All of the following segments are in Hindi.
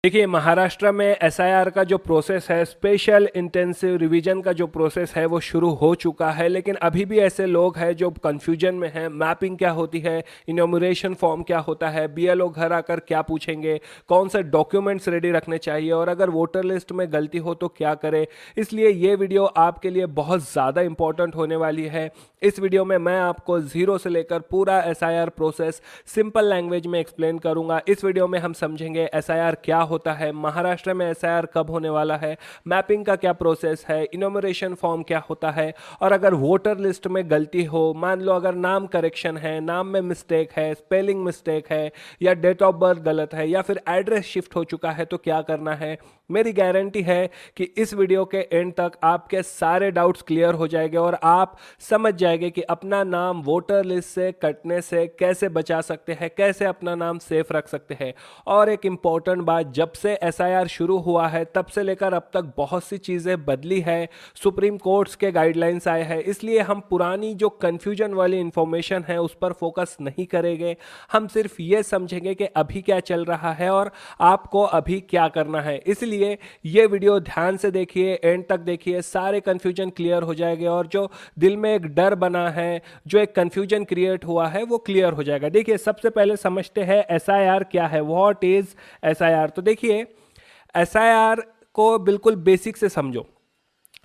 देखिए, महाराष्ट्र में एसआईआर का जो प्रोसेस है, स्पेशल इंटेंसिव रिवीजन का जो प्रोसेस है वो शुरू हो चुका है। लेकिन अभी भी ऐसे लोग हैं जो कंफ्यूजन में हैं। मैपिंग क्या होती है, इनोमरेशन फॉर्म क्या होता है, बीएलओ घर आकर क्या पूछेंगे, कौन से डॉक्यूमेंट्स रेडी रखने चाहिए, और अगर वोटर लिस्ट में गलती हो तो क्या करें। इसलिए ये वीडियो आपके लिए बहुत ज़्यादा इंपॉर्टेंट होने वाली है। इस वीडियो में मैं आपको जीरो से लेकर पूरा एसआईआर प्रोसेस सिंपल लैंग्वेज में एक्सप्लेन करूंगा। इस वीडियो में हम समझेंगे एसआईआर क्या होता है, महाराष्ट्र में एसआईआर कब होने वाला है, मैपिंग का क्या प्रोसेस है, इनोमरेशन फॉर्म क्या होता है, और अगर वोटर लिस्ट में गलती हो, मान लो अगर नाम करेक्शन है, नाम में मिस्टेक है, स्पेलिंग मिस्टेक है, या डेट ऑफ बर्थ गलत है, या फिर एड्रेस शिफ्ट हो चुका है, तो क्या करना है। मेरी गारंटी है कि इस वीडियो के एंड तक आपके सारे डाउट्स क्लियर हो जाएंगे और आप समझ जाएंगे कि अपना नाम वोटर लिस्ट से कटने से कैसे बचा सकते हैं, कैसे अपना नाम सेफ रख सकते हैं। और एक इम्पॉर्टेंट बात, जब से एसआईआर शुरू हुआ है तब से लेकर अब तक बहुत सी चीज़ें बदली है, सुप्रीम कोर्ट्स के गाइडलाइंस आए हैं। इसलिए हम पुरानी जो कन्फ्यूजन वाली इंफॉर्मेशन है उस पर फोकस नहीं करेंगे। हम सिर्फ ये समझेंगे कि अभी क्या चल रहा है और आपको अभी क्या करना है। इसलिए ये वीडियो ध्यान से देखिए, एंड तक देखिए, सारे कंफ्यूजन क्लियर हो जाएंगे और जो दिल में एक डर बना है, जो एक कंफ्यूजन क्रिएट हुआ है, वो क्लियर हो जाएगा। देखिए, सबसे पहले समझते हैं एसआईआर क्या है, व्हाट इज एसआईआर। तो देखिए, एसआईआर को बिल्कुल बेसिक से समझो।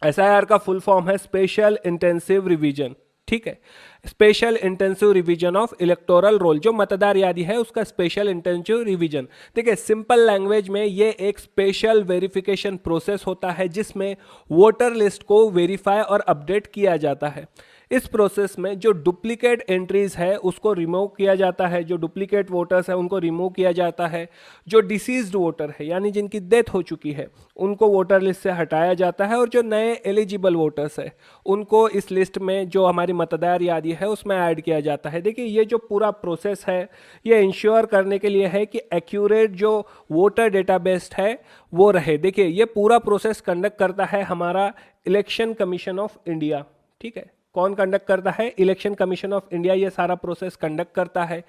एसआईआर का फुल फॉर्म है स्पेशल इंटेंसिव रिवीजन। ठीक है, special intensive revision of electoral roll, जो मतदार यादी है उसका स्पेशल इंटेंसिव रिवीजन। देखिए, सिंपल लैंग्वेज में ये एक स्पेशल वेरिफिकेशन प्रोसेस होता है जिसमें वोटर लिस्ट को वेरीफाई और अपडेट किया जाता है। इस प्रोसेस में जो डुप्लीकेट एंट्रीज है उसको रिमूव किया जाता है, जो डुप्लीकेट वोटर्स है उनको रिमूव किया जाता है, जो डिसीज्ड वोटर है यानी जिनकी डेथ हो चुकी है उनको वोटर लिस्ट से हटाया जाता है, और जो नए एलिजिबल वोटर्स है उनको इस लिस्ट में जो हमारी मतदार यादी है उसमें ऐड किया जाता है। देखिए, ये जो पूरा प्रोसेस है ये इंश्योर करने के लिए है कि एक्यूरेट जो वोटर डेटाबेस है वो रहे। देखिए, ये पूरा प्रोसेस कंडक्ट करता है हमारा इलेक्शन कमीशन ऑफ इंडिया। ठीक है, कौन कंडक्ट करता है? इलेक्शन कमीशन ऑफ इंडिया ये सारा प्रोसेस कंडक्ट करता है।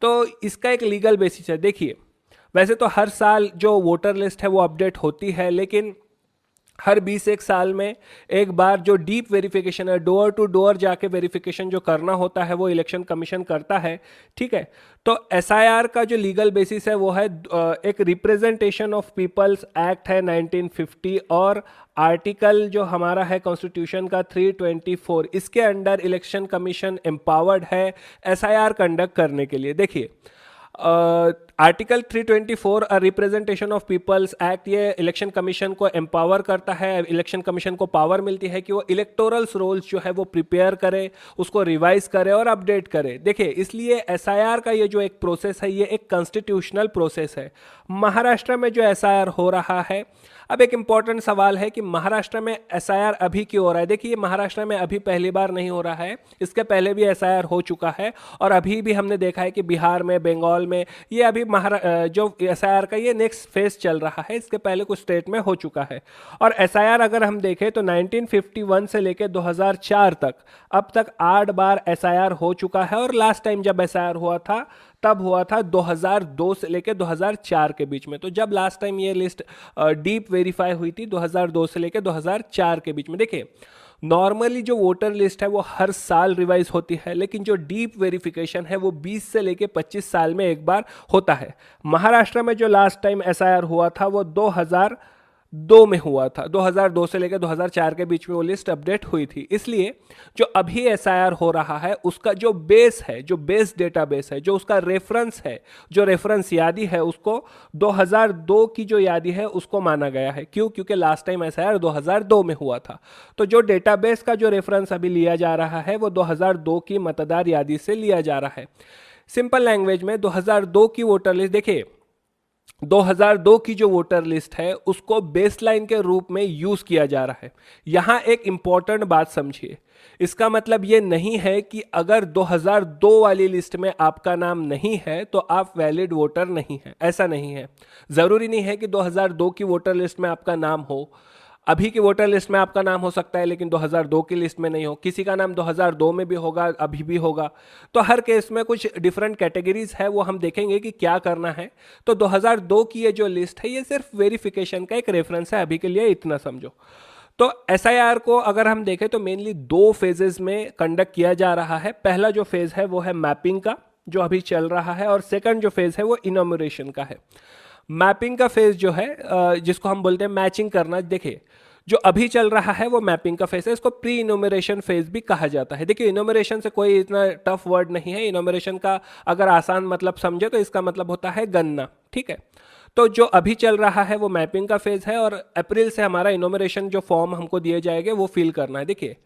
तो इसका एक लीगल बेसिस है। देखिए, वैसे तो हर साल जो वोटर लिस्ट है वो अपडेट होती है, लेकिन हर 20 साल में एक बार जो डीप वेरिफिकेशन है, डोर टू डोर जाके वेरिफिकेशन जो करना होता है वो इलेक्शन कमीशन करता है। ठीक है, तो एसआईआर का जो लीगल बेसिस है वो है एक रिप्रेजेंटेशन ऑफ पीपल्स एक्ट है 1950, और आर्टिकल जो हमारा है कॉन्स्टिट्यूशन का 324, इसके अंडर इलेक्शन कमीशन एम्पावर्ड है एसआईआर कंडक्ट करने के लिए। देखिए, article 324 representation of people's act, ये इलेक्शन कमीशन को एम्पावर करता है। इलेक्शन कमीशन को पावर मिलती है कि वो इलेक्टोरल्स रोल्स जो है वो प्रिपेयर करे, उसको रिवाइज करे और अपडेट करे। देखिए, इसलिए एसआईआर का ये जो एक प्रोसेस है ये एक कॉन्स्टिट्यूशनल प्रोसेस है। महाराष्ट्र में जो एसआईआर हो रहा है, अब एक इंपॉर्टेंट सवाल है कि महाराष्ट्र में एसआईआर अभी क्यों हो रहा है। देखिए, महाराष्ट्र में अभी पहली बार नहीं हो रहा है, इसके पहले भी एसआईआर हो चुका है, और अभी भी हमने देखा है कि बिहार में, बंगाल में, ये अभी जो एसआईआर का ये नेक्स्ट फेज चल रहा है। इसके पहले कुछ स्टेट में हो चुका है। और एसआईआर अगर हम देखें तो 1951 से लेकर 2004 तक, अब तक 8 बार एसआईआर हो चुका है। और लास्ट टाइम जब एसआईआर हुआ था तब हुआ था 2002 से लेकर 2004 के बीच में। तो जब लास्ट टाइम ये लिस्ट डीप वेरीफाई हुई थी 2002 से लेकर 2004 के बीच में। देखिए, नॉर्मली जो वोटर लिस्ट है वो हर साल रिवाइज होती है, लेकिन जो डीप वेरिफिकेशन है वो 20 से लेकर 25 साल में एक बार होता है। महाराष्ट्र में जो लास्ट टाइम एसआईआर हुआ था वो 2002 में हुआ था। 2002 से लेकर 2004 के बीच में वो लिस्ट अपडेट हुई थी। इसलिए जो अभी एसआईआर हो रहा है उसका जो बेस है, जो बेस डेटाबेस है, जो उसका रेफरेंस है, जो रेफरेंस यादी है, उसको 2002 की जो यादी है उसको माना गया है। क्यों? क्योंकि लास्ट टाइम एसआईआर 2002 में हुआ था। तो जो डेटाबेस का जो रेफरेंस अभी लिया जा रहा है वो 2002 की मतदार यादी से लिया जा रहा है। सिंपल लैंग्वेज में 2002 की वोटर लिस्ट, देखिए 2002 की जो वोटर लिस्ट है उसको बेसलाइन के रूप में यूज किया जा रहा है। यहां एक इंपॉर्टेंट बात समझिए, इसका मतलब ये नहीं है कि अगर 2002 वाली लिस्ट में आपका नाम नहीं है तो आप वैलिड वोटर नहीं है, ऐसा नहीं है। जरूरी नहीं है कि 2002 की वोटर लिस्ट में आपका नाम हो। अभी की वोटर लिस्ट में आपका नाम हो सकता है लेकिन 2002 की लिस्ट में नहीं हो, किसी का नाम 2002 में भी होगा, अभी भी होगा। तो हर केस में कुछ डिफरेंट कैटेगरीज है, वो हम देखेंगे कि क्या करना है। तो 2002 की ये जो लिस्ट है ये सिर्फ वेरिफिकेशन का एक रेफरेंस है, अभी के लिए इतना समझो। तो एसआईआर को अगर हम देखें तो मेनली दो फेजेस में कंडक्ट किया जा रहा है। पहला जो फेज है वो है मैपिंग का, जो अभी चल रहा है, और सेकंड जो फेज है वो इनॉमिनेशन का है। मैपिंग का फेज जो है जिसको हम बोलते हैं मैचिंग करना, देखिए जो अभी चल रहा है वो मैपिंग का फेज है, इसको प्री इनोमरेशन फेज भी कहा जाता है। देखिए इनोमरेशन से कोई इतना टफ वर्ड नहीं है, इनोमरेशन का अगर आसान मतलब समझे तो इसका मतलब होता है गणना, ठीक है। तो जो अभी चल रहा है वो मैपिंग का फेज है, और अप्रैल से हमारा इनोमरेशन जो फॉर्म हमको दिए जाएंगे वो फिल करना है। देखिए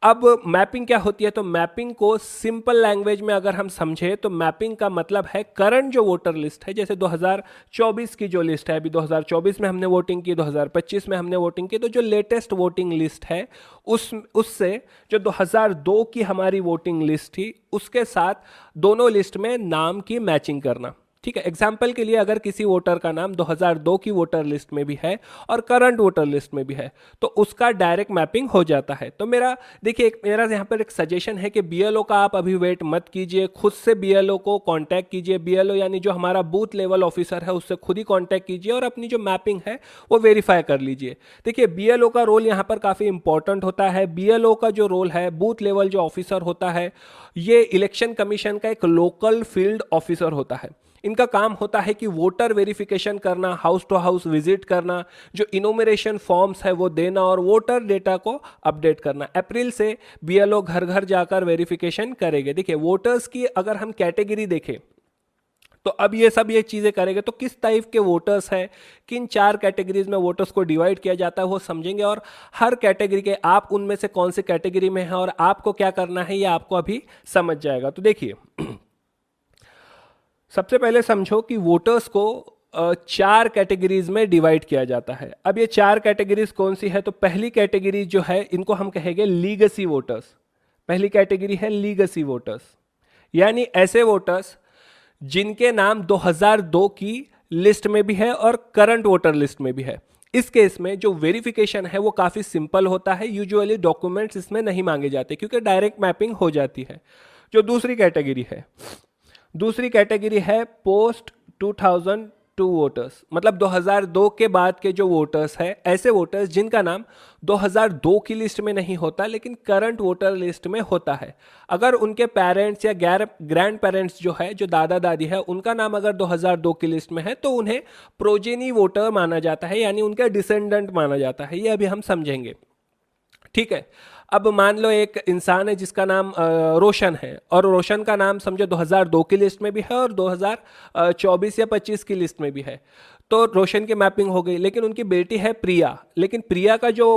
अब मैपिंग क्या होती है, तो मैपिंग को सिंपल लैंग्वेज में अगर हम समझे तो मैपिंग का मतलब है करंट जो वोटर लिस्ट है, जैसे 2024 की जो लिस्ट है, अभी 2024 में हमने वोटिंग की, 2025 में हमने वोटिंग की, तो जो लेटेस्ट वोटिंग लिस्ट है उससे जो 2002 की हमारी वोटिंग लिस्ट थी उसके साथ दोनों लिस्ट में नाम की मैचिंग करना, ठीक है। एग्जाम्पल के लिए अगर किसी वोटर का नाम 2002 की वोटर लिस्ट में भी है और करंट वोटर लिस्ट में भी है तो उसका डायरेक्ट मैपिंग हो जाता है। तो मेरा देखिए मेरा यहाँ पर एक सजेशन है कि बीएलओ का आप अभी वेट मत कीजिए, खुद से बीएलओ को कांटेक्ट कीजिए। बीएलओ यानी जो हमारा बूथ लेवल ऑफिसर है उससे खुद ही कांटेक्ट कीजिए और अपनी जो मैपिंग है वो वेरीफाई कर लीजिए। देखिए बीएलओ का रोल यहाँ पर काफ़ी इंपॉर्टेंट होता है। बीएलओ का जो रोल है, बूथ लेवल जो ऑफिसर होता है, ये इलेक्शन कमीशन का एक लोकल फील्ड ऑफिसर होता है। इनका काम होता है कि वोटर वेरिफिकेशन करना, हाउस टू हाउस विजिट करना, जो इनोमिनेशन फॉर्म्स है वो देना और वोटर डेटा को अपडेट करना। अप्रैल से बीएलओ घर घर जाकर वेरिफिकेशन करेंगे। देखिए वोटर्स की अगर हम कैटेगरी देखें तो अब ये चीज़ें करेंगे तो किस टाइप के वोटर्स हैं, किन चार कैटेगरीज में वोटर्स को डिवाइड किया जाता है वो समझेंगे, और हर कैटेगरी के आप उनमें से कौन सी कैटेगरी में है और आपको क्या करना है ये आपको अभी समझ जाएगा। तो देखिए सबसे पहले समझो कि वोटर्स को चार कैटेगरीज में डिवाइड किया जाता है। अब ये चार कैटेगरीज कौन सी है, तो पहली कैटेगरी जो है इनको हम कहेंगे लीगेसी वोटर्स। पहली कैटेगरी है लीगेसी वोटर्स, यानी ऐसे वोटर्स जिनके नाम 2002 की लिस्ट में भी है और करंट वोटर लिस्ट में भी है। इस केस में जो वेरिफिकेशन है वो काफ़ी सिंपल होता है, यूजुअली डॉक्यूमेंट्स इसमें नहीं मांगे जाते क्योंकि डायरेक्ट मैपिंग हो जाती है। जो दूसरी कैटेगरी है पोस्ट 2002 वोटर्स, मतलब 2002 के बाद के जो वोटर्स है, ऐसे वोटर्स जिनका नाम 2002 की लिस्ट में नहीं होता लेकिन करंट वोटर लिस्ट में होता है। अगर उनके पेरेंट्स या ग्रैंड पेरेंट्स जो है, जो दादा दादी है, उनका नाम अगर 2002 की लिस्ट में है तो उन्हें प्रोजेनी वोटर माना जाता है, यानी उनका डिसेंडेंट माना जाता है। ये अभी हम समझेंगे, ठीक है। अब मान लो एक इंसान है जिसका नाम रोशन है, और रोशन का नाम समझो 2002 की लिस्ट में भी है और 2024 या 25 की लिस्ट में भी है, तो रोशन की मैपिंग हो गई। लेकिन उनकी बेटी है प्रिया, लेकिन प्रिया का जो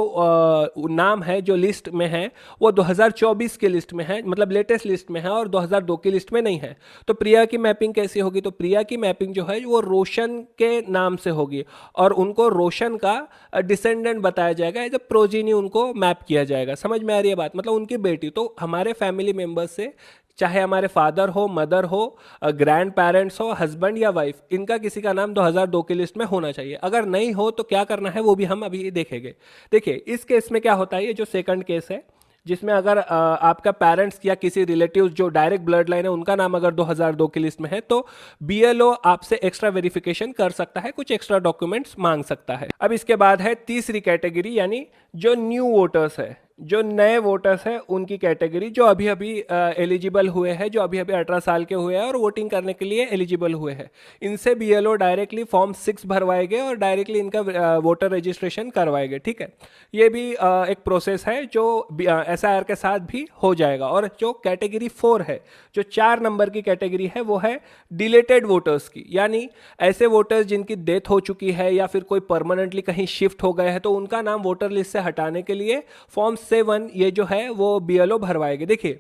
नाम है जो लिस्ट में है वो 2024 की लिस्ट में है, मतलब लेटेस्ट लिस्ट में है, और 2002 की लिस्ट में नहीं है। तो प्रिया की मैपिंग कैसी होगी, तो प्रिया की मैपिंग जो है वो रोशन के नाम से होगी और उनको रोशन का डिसेंडेंट बताया जाएगा, एज अ प्रोजीनी उनको मैप किया जाएगा। समझ में आ रही है बात, मतलब उनकी बेटी। तो हमारे फैमिली मेंबर्स से, चाहे हमारे फादर हो, मदर हो, ग्रैंड पेरेंट्स हो, हस्बैंड या वाइफ, इनका किसी का नाम 2002 की लिस्ट में होना चाहिए। अगर नहीं हो तो क्या करना है वो भी हम अभी देखेंगे। देखिए इस केस में क्या होता है, ये जो सेकंड केस है जिसमें अगर आपका पेरेंट्स या किसी रिलेटिव जो डायरेक्ट ब्लड लाइन है उनका नाम अगर 2002 की लिस्ट में है तो बीएलओ आपसे एक्स्ट्रा वेरिफिकेशन कर सकता है, कुछ एक्स्ट्रा डॉक्यूमेंट्स मांग सकता है। अब इसके बाद है तीसरी कैटेगरी, यानी जो न्यू वोटर्स है, जो नए वोटर्स हैं उनकी कैटेगरी, जो अभी अभी एलिजिबल हुए हैं, जो अभी अभी 18 साल के हुए हैं और वोटिंग करने के लिए एलिजिबल हुए हैं। इनसे बीएलओ डायरेक्टली फॉर्म 6 भरवाएंगे और डायरेक्टली इनका वोटर रजिस्ट्रेशन करवाएंगे, ठीक है। ये भी एक प्रोसेस है जो एसआईआर के साथ भी हो जाएगा। और जो कैटेगरी 4 है, जो 4 नंबर की कैटेगरी है, वो है डिलेटेड वोटर्स की, यानी ऐसे वोटर्स जिनकी डेथ हो चुकी है या फिर कोई परमानेंटली कहीं शिफ्ट हो गए हैं, तो उनका नाम वोटर लिस्ट से हटाने के लिए फॉर्म 7 ये जो है वो बीएलओ भरवाएंगे। देखिए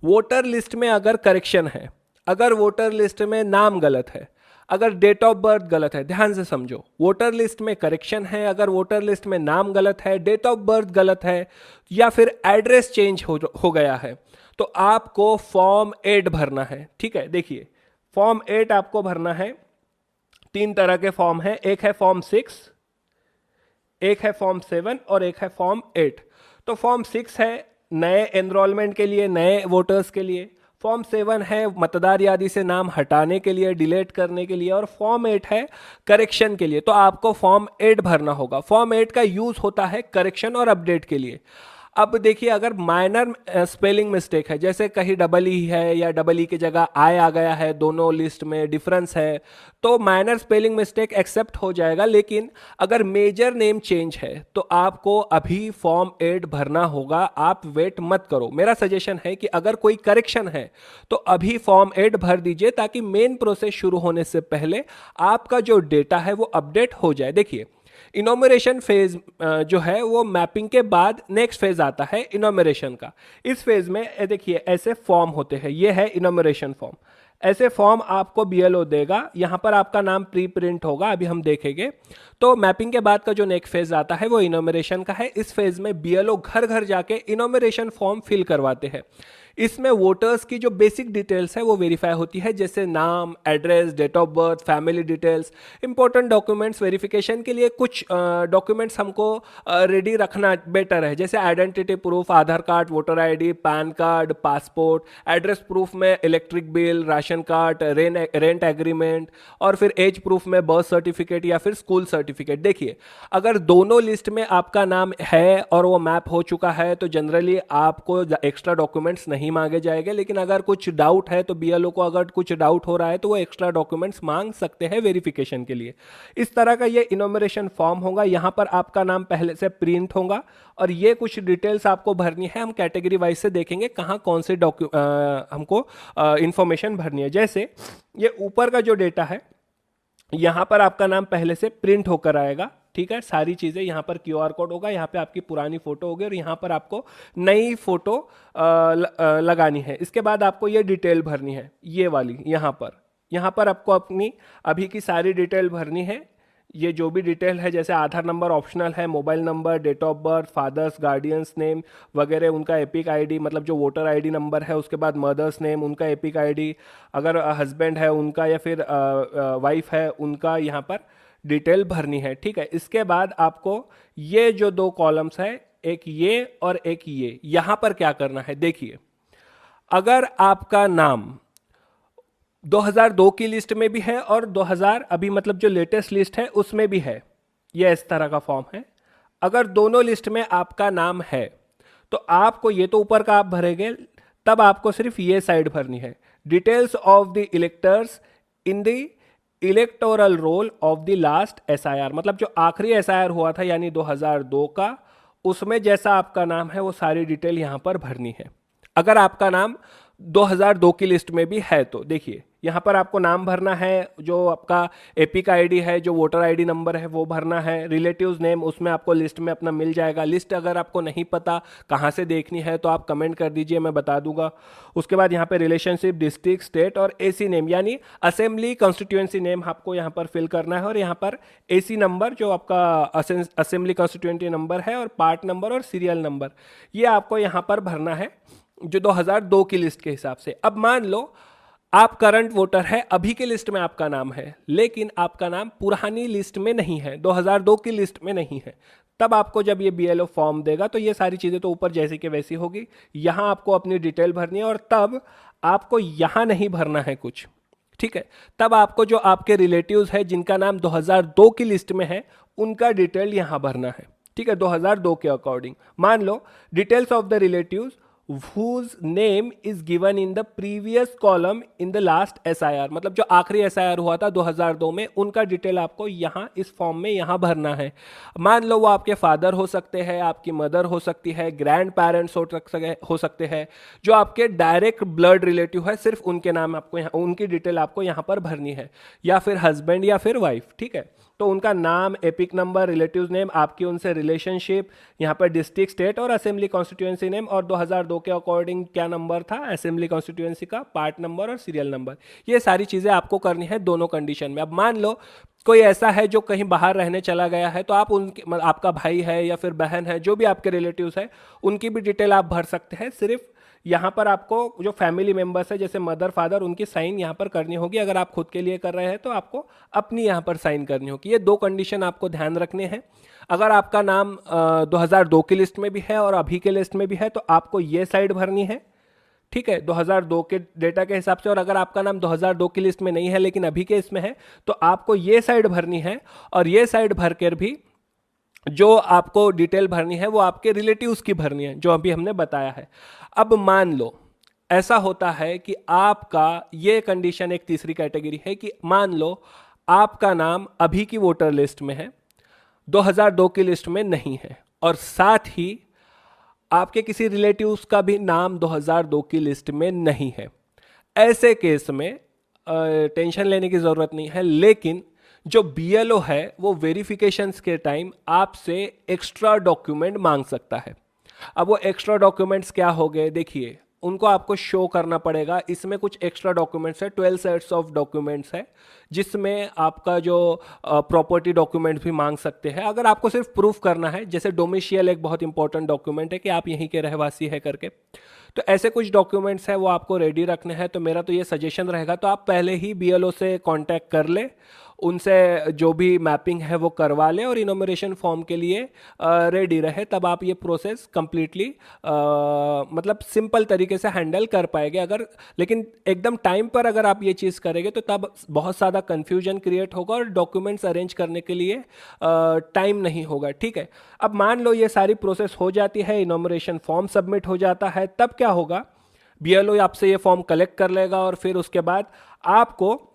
वोटर लिस्ट में अगर करेक्शन है, अगर वोटर लिस्ट में नाम गलत है, अगर डेट ऑफ बर्थ गलत है, ध्यान से समझो, वोटर लिस्ट में करेक्शन है, अगर वोटर लिस्ट में नाम गलत है, डेट ऑफ बर्थ गलत है, या फिर एड्रेस चेंज हो गया है, तो आपको फॉर्म 8 भरना है, ठीक है। देखिए फॉर्म 8 आपको भरना है। 3 तरह के फॉर्म है, एक है फॉर्म 6, एक है फॉर्म 7 और एक है फॉर्म 8। तो फॉर्म 6 है नए एनरोलमेंट के लिए, नए वोटर्स के लिए। फॉर्म 7 है मतदार यादी से नाम हटाने के लिए, डिलीट करने के लिए। और फॉर्म 8 है करेक्शन के लिए। तो आपको फॉर्म 8 भरना होगा। फॉर्म 8 का यूज होता है करेक्शन और अपडेट के लिए। अब देखिए, अगर माइनर स्पेलिंग मिस्टेक है, जैसे कहीं डबल ई है या डबल ई की जगह आई आ गया है, दोनों लिस्ट में डिफरेंस है, तो माइनर स्पेलिंग मिस्टेक एक्सेप्ट हो जाएगा। लेकिन अगर मेजर नेम चेंज है तो आपको अभी फॉर्म 8 भरना होगा। आप वेट मत करो। मेरा सजेशन है कि अगर कोई करेक्शन है तो अभी फॉर्म 8 भर दीजिए, ताकि मेन प्रोसेस शुरू होने से पहले आपका जो डेटा है वो अपडेट हो जाए। देखिए, इनोमरेशन फेज जो है वो मैपिंग के बाद नेक्स्ट फेज आता है इनोमरेशन का। इस फेज में देखिए ऐसे फॉर्म होते हैं। ये है इनोमरेशन फॉर्म। ऐसे फॉर्म आपको बीएलओ देगा। यहां पर आपका नाम प्री प्रिंट होगा, अभी हम देखेंगे। तो मैपिंग के बाद का जो नेक्स्ट फेज आता है वो इनोमरेशन का है। इस फेज में बीएलओ घर घर जाके इनोमरेशन फॉर्म फिल करवाते हैं। इसमें वोटर्स की जो बेसिक डिटेल्स है वो वेरीफाई होती है, जैसे नाम, address, date of birth, family details. Important documents verification के लिए कुछ डॉक्यूमेंट्स हमको रेडी रखना बेटर है, जैसे identity proof, Aadhaar card, voter ID, PAN card, passport. Address proof में electric bill, ration card, rent agreement. और फिर एज प्रूफ में बर्थ सर्टिफिकेट या फिर स्कूल सर्टिफिकेट। देखिए, अगर दोनों लिस्ट में आपका नाम है और वो मैप हो चुका है तो जनरली आपको एक्स्ट्रा डॉक्यूमेंट्स नहीं मांगे जाएंगे। लेकिन अगर कुछ डाउट है तो बीएलओ को अगर कुछ डाउट हो रहा है तो वो एक्स्ट्रा डॉक्यूमेंट्स मांग सकते हैं वेरिफिकेशन के लिए। इस तरह का ये इनोमरेशन फॉर्म होगा। यहां पर आपका नाम पहले से प्रिंट होगा और ये कुछ डिटेल्स आपको भरनी है। हम कैटेगरी वाइज से देखेंगे कहां कौन से हमको इंफॉर्मेशन भरनी है। जैसे ये ऊपर का जो डेटा है, यहां पर आपका नाम पहले से प्रिंट होकर आएगा। ठीक है, सारी चीजें यहाँ पर क्यूआर कोड होगा, यहाँ पे आपकी पुरानी फोटो होगी और यहाँ पर आपको नई फोटो लगानी है। इसके बाद आपको ये डिटेल भरनी है, ये वाली। यहाँ पर आपको अपनी अभी की सारी डिटेल भरनी है। ये जो भी डिटेल है, जैसे आधार नंबर ऑप्शनल है, mobile number, date of birth, father's guardians name वगैरह, उनका एपिक आईडी, मतलब जो वोटर आईडी नंबर है। उसके बाद मदर्स नेम, उनका एपिक आईडी। अगर हस्बैंड है उनका या फिर वाइफ है उनका यहाँ पर डिटेल भरनी है। ठीक है, इसके बाद आपको ये जो दो कॉलम्स है, एक ये और एक ये, यहां पर क्या करना है। देखिए, अगर आपका नाम 2002 की लिस्ट में भी है और 2000 अभी मतलब जो लेटेस्ट लिस्ट है उसमें भी है, ये इस तरह का फॉर्म है। अगर दोनों लिस्ट में आपका नाम है तो आपको ये तो ऊपर का आप भरेंगे, तब आपको सिर्फ ये साइड भरनी है, details of the electors in the electoral roll of the last SIR. मतलब जो आखिरी एसआईआर हुआ था यानी 2002 का, उसमें जैसा आपका नाम है वो सारी डिटेल यहां पर भरनी है। अगर आपका नाम 2002 की लिस्ट में भी है तो देखिए, यहाँ पर आपको नाम भरना है, जो आपका एपिक आईडी है, जो वोटर आईडी नंबर है वो भरना है। रिलेटिव्स नेम उसमें आपको लिस्ट में अपना मिल जाएगा। लिस्ट अगर आपको नहीं पता कहाँ से देखनी है तो आप कमेंट कर दीजिए, मैं बता दूंगा। उसके बाद यहाँ पे रिलेशनशिप, डिस्ट्रिक्ट, स्टेट और एसी नेम यानी असेंबली कॉन्स्टिट्यूएंसी नेम आपको यहाँ पर फिल करना है। और यहाँ पर एसी नंबर जो आपका असेंबली कॉन्स्टिट्यूएंसी नंबर है, और पार्ट नंबर और सीरियल नंबर, ये आपको यहाँ पर भरना है जो 2002 की लिस्ट के हिसाब से। अब मान लो आप करंट वोटर है, अभी की लिस्ट में आपका नाम है, लेकिन आपका नाम पुरानी लिस्ट में नहीं है, 2002 की लिस्ट में नहीं है। तब आपको जब ये बीएलओ फॉर्म देगा तो ये सारी चीज़ें तो ऊपर जैसी की वैसी होगी। यहाँ आपको अपनी डिटेल भरनी है और तब आपको यहाँ नहीं भरना है कुछ। ठीक है, तब आपको जो आपके रिलेटिव्स है जिनका नाम 2002 की लिस्ट में है उनका डिटेल यहाँ भरना है। ठीक है, 2002 के अकॉर्डिंग। मान लो details of the relatives whose name is given in the previous column in the last SIR, मतलब जो आखिरी SIR हुआ था 2002 में, उनका डिटेल आपको यहाँ इस फॉर्म में यहाँ भरना है। मान लो वो आपके फादर हो सकते हैं, आपकी मदर हो सकती है, ग्रैंड पेरेंट्स हो सकते हैं, जो आपके डायरेक्ट ब्लड रिलेटिव है, सिर्फ उनके नाम आपको यहाँ, उनकी डिटेल आपको यहाँ पर भरनी है, या फिर हस्बैंड या फिर वाइफ। ठीक है, तो उनका नाम, एपिक नंबर, रिलेटिव्स नेम, आपकी उनसे रिलेशनशिप, यहाँ पर डिस्ट्रिक्ट, स्टेट और असेंबली कॉन्स्टिट्यूएंसी नेम, और 2002 के अकॉर्डिंग क्या नंबर था असेंबली कॉन्स्टिट्यूएंसी का, पार्ट नंबर और सीरियल नंबर। ये सारी चीज़ें आपको करनी है दोनों कंडीशन में। अब मान लो कोई ऐसा है जो कहीं बाहर रहने चला गया है, तो आप उनके, आपका भाई है या फिर बहन है, जो भी आपके रिलेटिव्स है, उनकी भी डिटेल आप भर सकते हैं। सिर्फ यहाँ पर आपको जो फैमिली मेंबर्स है जैसे मदर फादर उनकी साइन यहाँ पर करनी होगी। अगर आप खुद के लिए कर रहे हैं तो आपको अपनी यहाँ पर साइन करनी होगी। ये दो कंडीशन आपको ध्यान रखने हैं। अगर आपका नाम 2002 की लिस्ट में भी है और अभी के लिस्ट में भी है तो आपको ये साइड भरनी है, ठीक है, 2002 के डेटा के हिसाब से। और अगर आपका नाम 2002 की लिस्ट में नहीं है लेकिन अभी के इसमें है तो आपको ये साइड भरनी है। और ये साइड भर कर भी जो आपको डिटेल भरनी है वो आपके रिलेटिव्स की भरनी है जो अभी हमने बताया है। अब मान लो ऐसा होता है कि आपका ये कंडीशन एक तीसरी कैटेगरी है कि मान लो आपका नाम अभी की वोटर लिस्ट में है, 2002 की लिस्ट में नहीं है, और साथ ही आपके किसी रिलेटिव्स का भी नाम 2002 की लिस्ट में नहीं है। ऐसे केस में टेंशन लेने की ज़रूरत नहीं है, लेकिन जो बीएलओ है वो वेरिफिकेशंस के टाइम आपसे एक्स्ट्रा डॉक्यूमेंट मांग सकता है। अब वो एक्स्ट्रा डॉक्यूमेंट्स क्या हो गए, देखिए उनको आपको शो करना पड़ेगा। इसमें कुछ एक्स्ट्रा डॉक्यूमेंट्स है, 12 सेट्स ऑफ डॉक्यूमेंट्स है, जिसमें आपका जो प्रॉपर्टी डॉक्यूमेंट भी मांग सकते हैं अगर आपको सिर्फ प्रूफ करना है। जैसे डोमिशियल एक बहुत इंपॉर्टेंट डॉक्यूमेंट है कि आप यहीं के रहवासी है करके। तो ऐसे कुछ डॉक्यूमेंट्स है वो आपको रेडी रखने हैं। तो मेरा तो ये सजेशन रहेगा तो आप पहले ही बीएलओ से कांटेक्ट कर ले, उनसे जो भी मैपिंग है वो करवा लें और इनोमरेशन फॉर्म के लिए रेडी रहे। तब आप ये प्रोसेस कंप्लीटली मतलब सिंपल तरीके से हैंडल कर पाएंगे। अगर लेकिन एकदम टाइम पर अगर आप ये चीज़ करेंगे तो तब बहुत ज़्यादा कन्फ्यूजन क्रिएट होगा और डॉक्यूमेंट्स अरेंज करने के लिए टाइम नहीं होगा, ठीक है। अब मान लो ये सारी प्रोसेस हो जाती है, इनोमरेशन फॉर्म सबमिट हो जाता है, तब क्या होगा, बीएलओ आपसे ये फॉर्म कलेक्ट कर लेगा और फिर उसके बाद आपको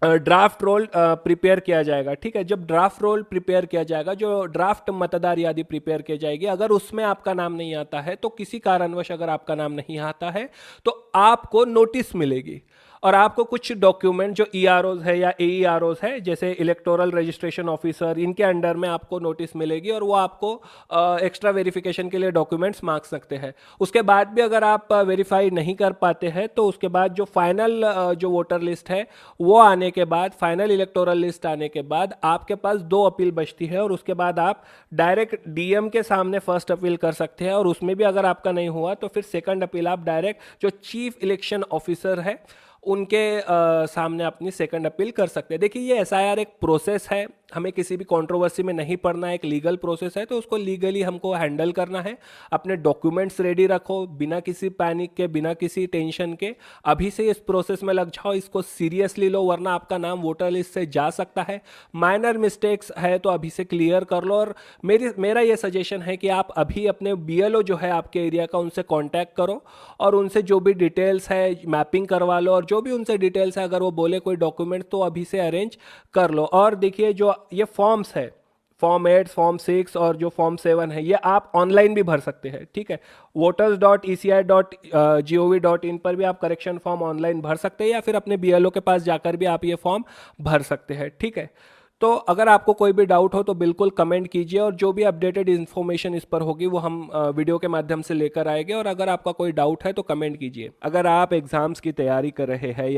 ड्राफ्ट रोल प्रिपेयर किया जाएगा, ठीक है। जब ड्राफ्ट रोल प्रिपेयर किया जाएगा, जो ड्राफ्ट मतदार यादी प्रिपेयर की जाएगी, अगर उसमें आपका नाम नहीं आता है तो किसी कारणवश अगर आपका नाम नहीं आता है तो आपको नोटिस मिलेगी और आपको कुछ डॉक्यूमेंट जो ईआरओज है या एईआरओज है जैसे इलेक्टोरल रजिस्ट्रेशन ऑफिसर, इनके अंडर में आपको नोटिस मिलेगी और वो आपको एक्स्ट्रा वेरिफिकेशन के लिए डॉक्यूमेंट्स मांग सकते हैं। उसके बाद भी अगर आप वेरीफाई नहीं कर पाते हैं तो उसके बाद जो फाइनल जो वोटर लिस्ट है वो आने के बाद, फाइनल इलेक्टोरल लिस्ट आने के बाद आपके पास 2 अपील बचती है और उसके बाद आप डायरेक्ट डीएम के सामने फर्स्ट अपील कर सकते हैं और उसमें भी अगर आपका नहीं हुआ तो फिर सेकंड अपील आप डायरेक्ट जो चीफ इलेक्शन ऑफिसर है उनके सामने अपनी सेकंड अपील कर सकते हैं। देखिए ये एसआईआर एक प्रोसेस है, हमें किसी भी कंट्रोवर्सी में नहीं पड़ना, एक लीगल प्रोसेस है तो उसको लीगली हमको हैंडल करना है। अपने डॉक्यूमेंट्स रेडी रखो बिना किसी पैनिक के, बिना किसी टेंशन के, अभी से इस प्रोसेस में लग जाओ, इसको सीरियसली लो वरना आपका नाम वोटर लिस्ट से जा सकता है। माइनर मिस्टेक्स है तो अभी से क्लियर कर लो। और मेरा ये सजेशन है कि आप अभी अपने बीएलओ जो है आपके एरिया का उनसे कॉन्टैक्ट करो और उनसे जो भी डिटेल्स है मैपिंग करवा लो और जो भी उनसे डिटेल्स है अगर वो बोले कोई डॉक्यूमेंट तो अभी से अरेंज कर लो। और देखिए जो ये फॉर्म्स है, फॉर्म 8, फॉर्म 6 और जो फॉर्म 7 है, ये आप ऑनलाइन भी भर सकते हैं, ठीक है। voters.eci.gov.in पर भी आप करेक्शन फॉर्म ऑनलाइन भर सकते हैं या फिर अपने बीएलओ के पास जाकर भी आप ये फॉर्म भर सकते हैं, ठीक है। तो अगर आपको कोई भी डाउट हो तो बिल्कुल कमेंट कीजिए और जो भी अपडेटेड इन्फॉर्मेशन इस पर होगी वो हम वीडियो के माध्यम से लेकर आएंगे। और अगर आपका कोई डाउट है तो कमेंट कीजिए। अगर आप एग्जाम्स की तैयारी कर रहे हैं या